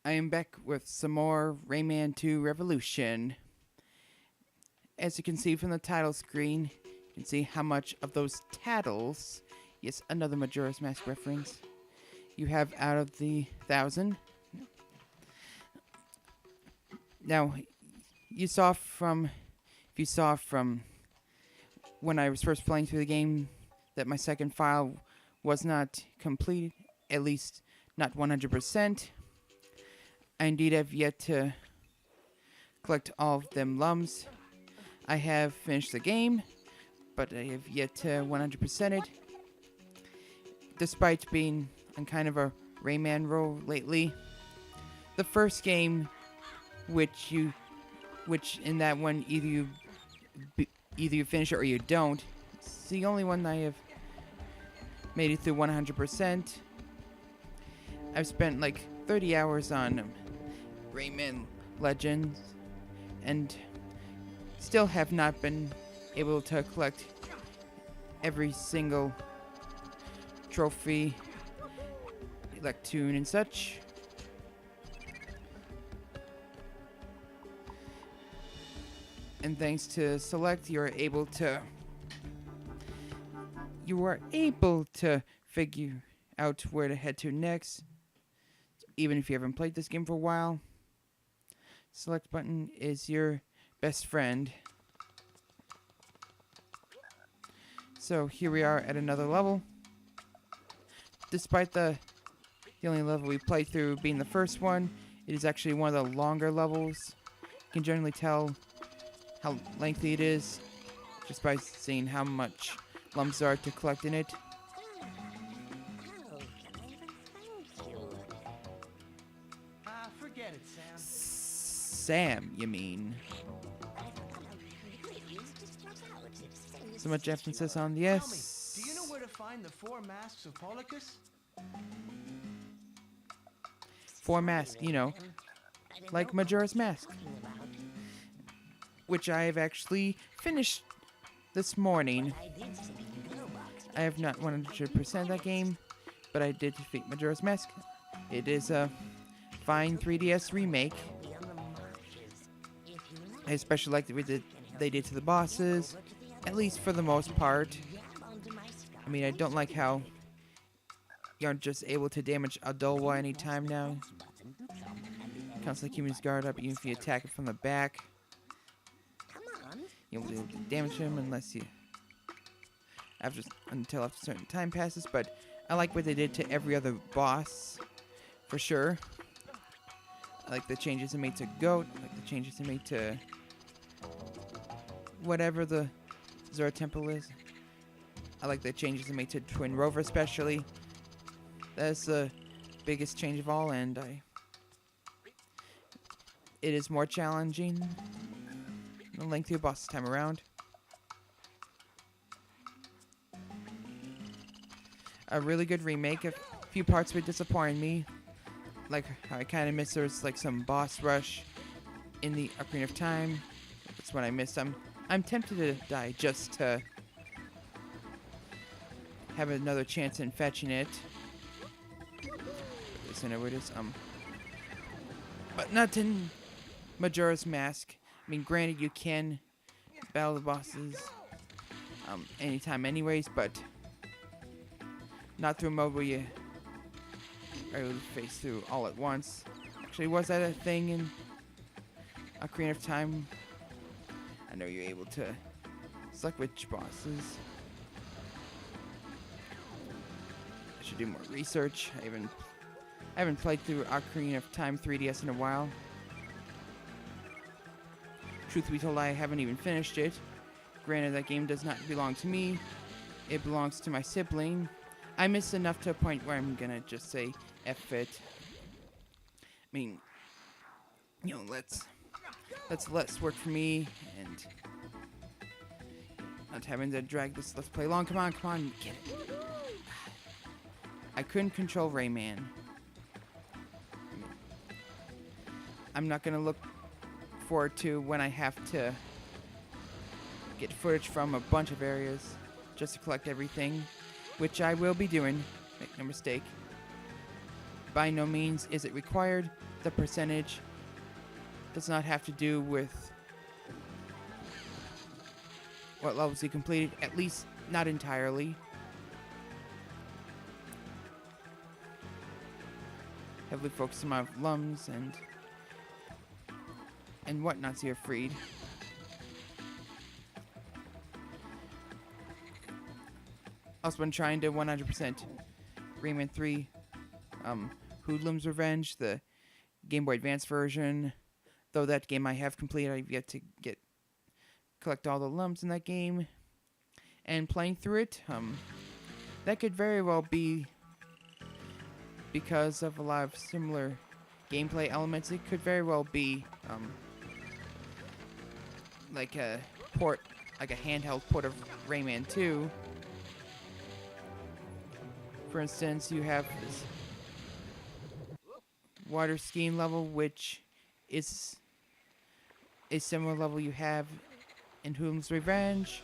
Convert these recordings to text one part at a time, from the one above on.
I am back with some more Rayman 2 Revolution. As you can see from the title screen, you can see how much of those tattles, yes, another Majora's Mask reference, you have out of the 1,000. Now, if you saw from when I was first playing through the game that my second file was not complete, at least not 100%. I indeed have yet to collect all of them lums. I have finished the game, but I have yet to 100% it. Despite being on kind of a Rayman roll lately. The first game, which in that one either you finish it or you don't, it's the only one I have made it through 100%. I've spent like 30 hours on Rayman Legends, and still have not been able to collect every single trophy, Electoon and such. And thanks to Select, you are able to figure out where to head to next, even if you haven't played this game for a while. Select button is your best friend. So here we are at another level. Despite the only level we played through being the first one, it is actually one of the longer levels. You can generally tell how lengthy it is just by seeing how much lumps there are to collect in it. Forget it, Sam. Sam, you mean? So much emphasis on the S. Tell me, do you know where to find the 4 masks of Polycus? 4 masks, you know, like Majora's Mask, which I have actually finished this morning. I have not 100% that game, but I did defeat Majora's Mask. It is a fine 3DS remake. I especially like what they did to the bosses, at least for the most part. I mean, I don't like how you aren't just able to damage Adolwa anytime now. Constantly keeping his guard up, even if you attack it from the back. You won't be able to damage him until after a certain time passes. But I like what they did to every other boss, for sure. I like the changes they made to Goat. I like the changes they made to whatever the Zora Temple is. I like the changes they made to Twin Rover especially. That's the biggest change of all, and it is more challenging and a lengthier boss this time around. A really good remake. A few parts would disappoint me. Like how I kind of miss there's like some boss rush in the Ocarina of Time. That's what I missed. I'm tempted to die just to have another chance in fetching it. I know where it is. But not in Majora's Mask. I mean, granted, you can battle the bosses anytime anyways, but not through a mode where you are able to face through all at once. Actually, was that a thing in Ocarina of Time? I know you're able to select which bosses. I should do more research. I haven't played through Ocarina of Time 3DS in a while. Truth be told, I haven't even finished it. Granted, that game does not belong to me. It belongs to my sibling. I missed enough to a point where I'm gonna just say F it. I mean, you know, let's less work for me and not having to drag this let's play along. Come on, get it. I couldn't control Rayman. I'm not gonna look forward to when I have to get footage from a bunch of areas just to collect everything, which I will be doing, make no mistake. by no means is it required. The percentage does not have to do with what levels you completed, at least not entirely. Heavily focused on amount of lums and whatnots you're freed. Also been trying to 100% Rayman 3 Hoodlum's Revenge, the Game Boy Advance version. Though that game I have completed, I've yet to collect all the lumps in that game. And playing through it, that could very well be because of a lot of similar gameplay elements. It could very well be like a handheld port of Rayman 2. For instance, you have this water skiing level, which is a similar level you have in Hoodlum's Revenge.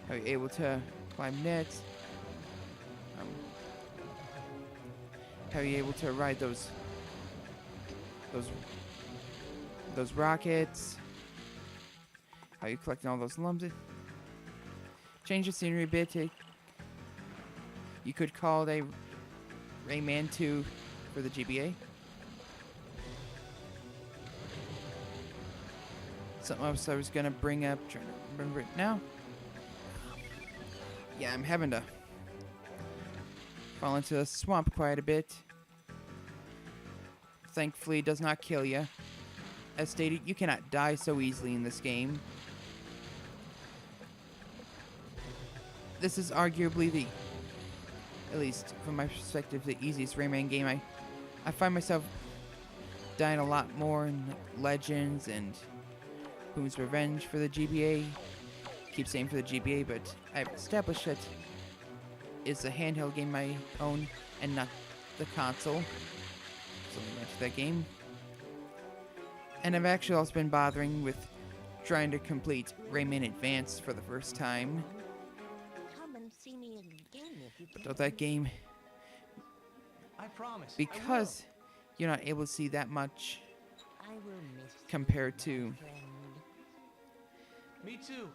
How you're able to climb nets. How you're able to ride those rockets. How you're collecting all those lumps. Change the scenery a bit. You could call it a Rayman 2 for the GBA. Something else I was gonna bring up, trying to remember it now. Yeah, I'm having to fall into the swamp quite a bit. Thankfully, it does not kill you. As stated, you cannot die so easily in this game. This is arguably at least from my perspective, the easiest Rayman game. I find myself dying a lot more in Legends and Hoodlum's Revenge for the GBA. Keep saying for the GBA, but I've established that it's a handheld game I own and not the console. So I mentioned that game. And I've actually also been bothering with trying to complete Rayman Advance for the first time. But with that game, I promise. because you're not able to see that much compared to Me too.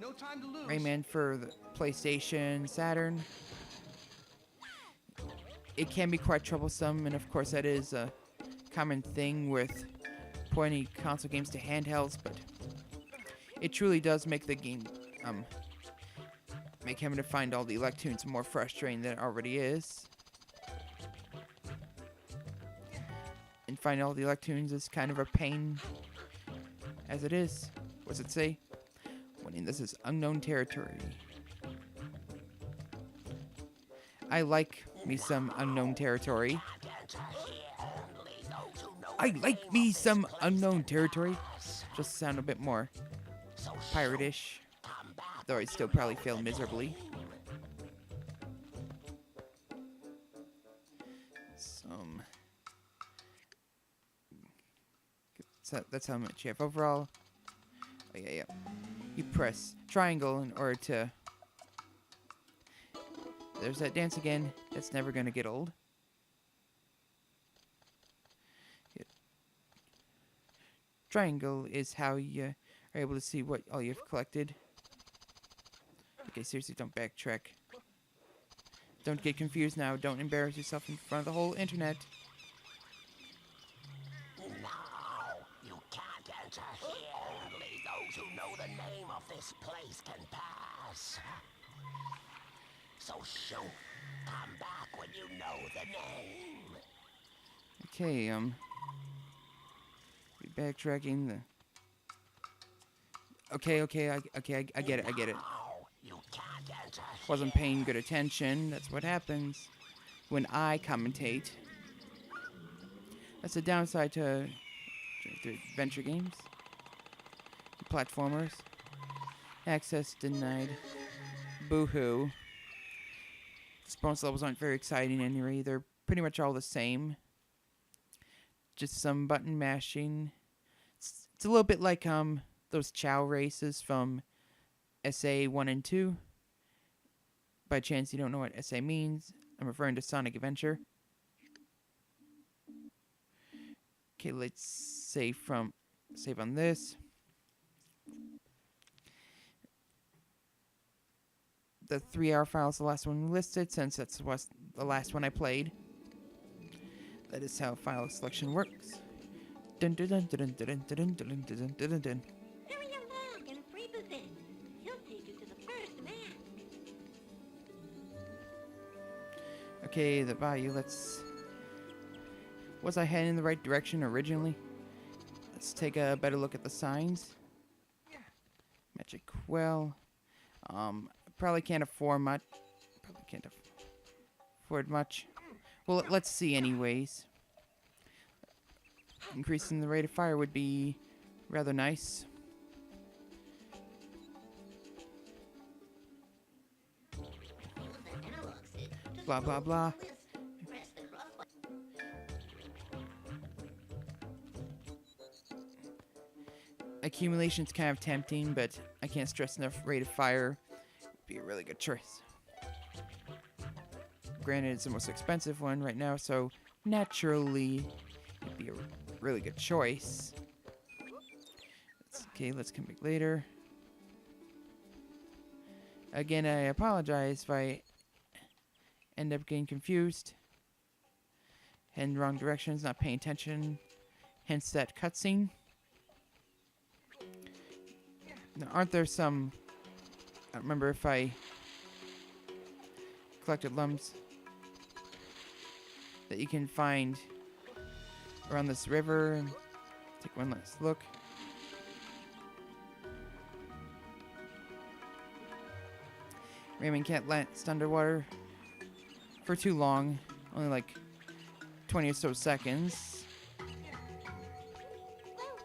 No time to lose. Rayman for the PlayStation, Saturn, it can be quite troublesome, and of course that is a common thing with pointing console games to handhelds, but it truly does make the game, make having to find all the Electoons more frustrating than it already is. And finding all the Electoons is kind of a pain as it is. What's it say? Winning this is unknown territory. I like me some unknown territory. I like me some unknown territory. Just sound a bit more pirate-ish. Though I still probably fail miserably. So that's how much you have overall. Oh, yeah. You press triangle in order to... There's that dance again. That's never going to get old. Triangle is how you are able to see what all you've collected. Okay, seriously, don't backtrack. Don't get confused now. Don't embarrass yourself in front of the whole internet. No, you can't enter here. Only those who know the name of this place can pass. So shoot, come back when you know the name. Okay, backtracking the... Okay, I get it. Wasn't paying good attention. That's what happens when I commentate. That's the downside to adventure games. Platformers. Access denied. Boo-hoo. These bonus levels aren't very exciting anyway. They're pretty much all the same. Just some button mashing. It's a little bit like those Chow races from SA 1 and 2. By chance you don't know what SA means, I'm referring to Sonic Adventure. Okay, let's save on this. The 3-hour file is the last one listed since that's the last one I played. That is how file selection works. Dun dun dun dun dun dun dun dun dun dun dun dun. Hurry along and free buffet. He'll take you to the first man. Okay, the bayou. Was I heading in the right direction originally? Let's take a better look at the signs. Magic well. Probably can't afford much. Well, let's see anyways. Increasing the rate of fire would be rather nice. Blah blah blah. Accumulation's kind of tempting, but I can't stress enough. Rate of fire would be a really good choice. Granted, it's the most expensive one right now, so naturally it'd be a really good choice. Okay, let's come back later. Again, I apologize if I end up getting confused. Heading wrong directions, not paying attention. Hence that cutscene. Now, aren't there some... I don't remember if I collected lumps that you can find around this river. And take one last look. Rayman can't last underwater for too long. Only like 20 or so seconds. Well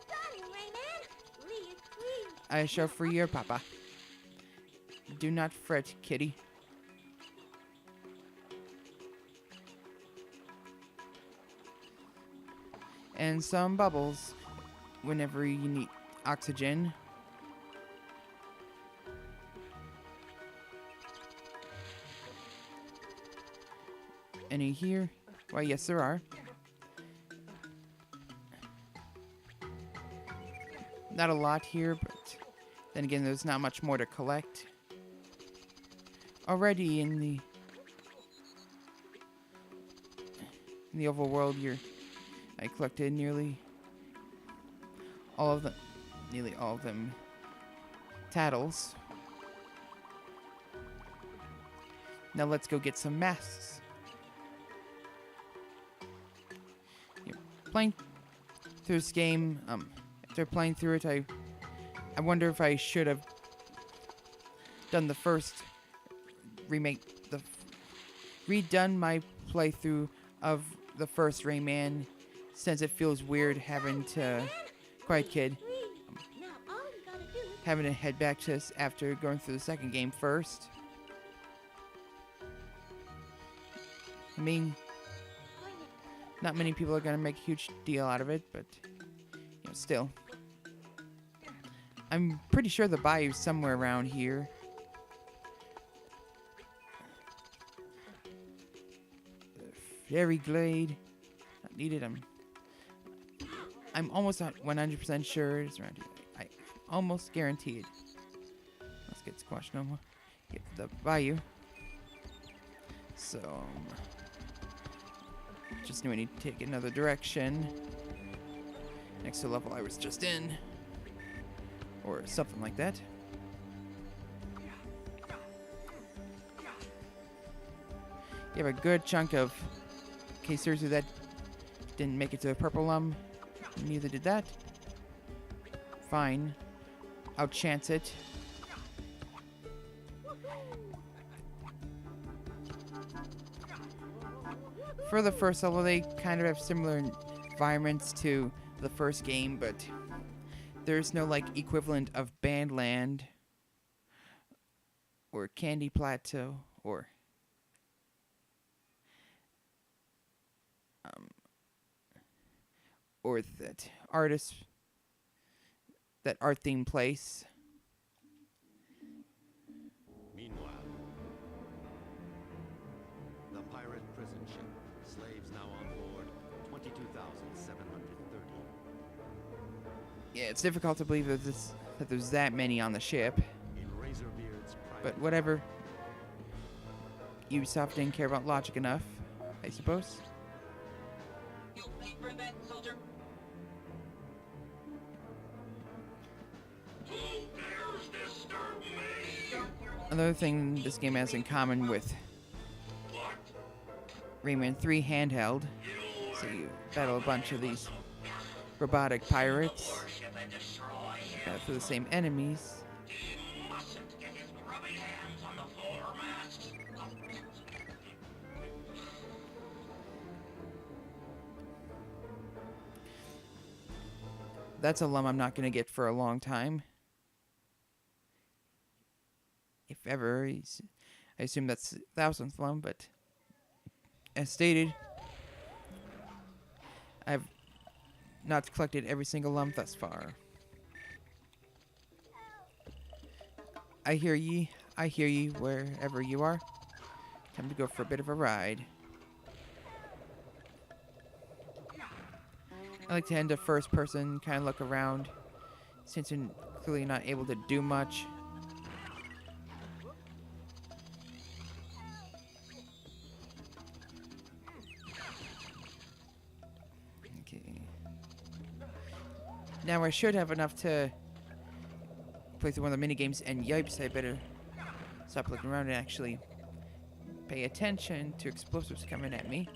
done, Rayman. Please. I shall free your papa. Do not fret, kitty. And some bubbles whenever you need oxygen. Any here? Why, yes, there are. Not a lot here, but then again, there's not much more to collect. Already in the overworld, I collected nearly all of them tattles. Now let's go get some masks. Playing through this game, after playing through it, I wonder if I should have done the first redone my playthrough of the first Rayman, since it feels weird having to, quiet kid, Now all you gotta do is having to head back to this after going through the second game first. I mean, not many people are gonna make a huge deal out of it, but still. I'm pretty sure the bayou's somewhere around here. The fairy glade. Not needed. I'm almost 100% sure it's around here. I almost guaranteed. Let's get squashed no more. Get the bayou. So just knew I need to take another direction. Next to the level I was just in. Or something like that. You have a good chunk of... Okay, seriously, that didn't make it to the purple lum. Neither did that. Fine. I'll chance it. For the first level, they kind of have similar environments to the first game, but there's no like equivalent of Bandland or Candy Plateau or that art theme place. Meanwhile, the pirate prison ship, slaves now on board, 22,730. Yeah, it's difficult to believe that there's that many on the ship. But whatever. Ubisoft didn't care about logic enough, I suppose. Another thing this game has in common with Rayman 3 handheld, so you battle a bunch of these robotic pirates for the same enemies. That's a lum I'm not going to get for a long time. If ever. I assume that's 1000th lum, but as stated, I've not collected every single lum thus far. I hear ye wherever you are. Time to go for a bit of a ride. I like to end a first person, kind of look around, since you're clearly not able to do much. Okay. Now I should have enough to play through one of the minigames, and yipes, I better stop looking around and actually pay attention to explosives coming at me.